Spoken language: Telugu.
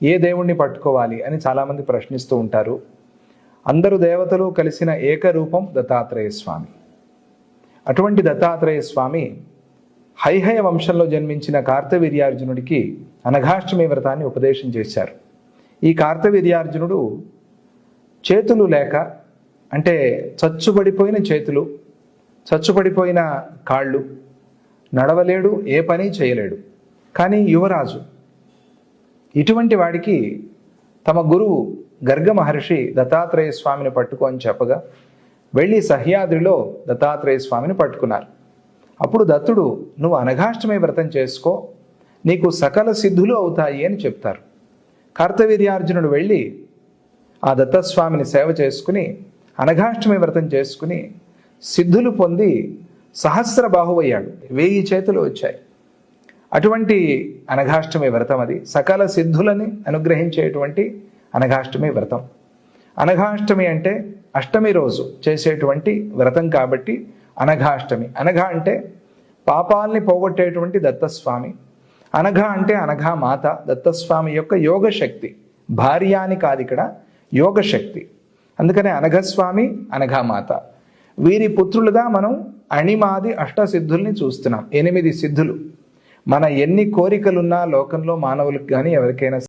ఏ దేవుణ్ణి పట్టుకోవాలి అని చాలామంది ప్రశ్నిస్తూ ఉంటారు. అందరు దేవతలు కలిసిన ఏకరూపం దత్తాత్రేయ స్వామి. అటువంటి దత్తాత్రేయ స్వామి హైహయ వంశంలో జన్మించిన కార్తవీర్యార్జునుడికి అనఘాష్టమి వ్రతాన్ని ఉపదేశం చేశారు. ఈ కార్తవీర్యార్జునుడు చేతులు లేక, అంటే చచ్చుబడిపోయిన చేతులు, చచ్చుబడిపోయిన కాళ్ళు, నడవలేడు, ఏ పని చేయలేడు. కానీ యువరాజు. ఇటువంటి వాడికి తమ గురువు గర్గ మహర్షి దత్తాత్రేయ స్వామిని పట్టుకో అని చెప్పగా వెళ్ళి సహ్యాద్రిలో దత్తాత్రేయ స్వామిని పట్టుకున్నారు. అప్పుడు దత్తుడు, నువ్వు అనఘాష్టమి వ్రతం చేసుకో, నీకు సకల సిద్ధులు అవుతాయి అని చెప్తారు. కార్తవీర్యార్జునుడు వెళ్ళి ఆ దత్తస్వామిని సేవ చేసుకుని అనఘాష్టమి వ్రతం చేసుకుని సిద్ధులు పొంది సహస్ర బాహువయ్యాడు. 1000 చేతులు వచ్చాయి. అటువంటి అనఘాష్టమి వ్రతం అది. సకల సిద్ధులని అనుగ్రహించేటువంటి అనఘాష్టమి వ్రతం. అనఘాష్టమి అంటే అష్టమి రోజు చేసేటువంటి వ్రతం కాబట్టి అనఘాష్టమి. అనఘ అంటే పాపాల్ని పోగొట్టేటువంటి దత్తస్వామి. అనఘ అంటే అనఘా మాత, దత్తస్వామి యొక్క యోగశక్తి. భార్య అని కాదు, ఇక్కడ యోగశక్తి. అందుకనే అనఘస్వామి, అనఘామాత. వీరి పుత్రులుగా మనం అణిమాది అష్టసిద్ధుల్ని చూస్తున్నాం. 8 సిద్ధులు. మన ఎన్ని కోరికలున్నా లోకంలో మానవులకు కానీ ఎవరికైనా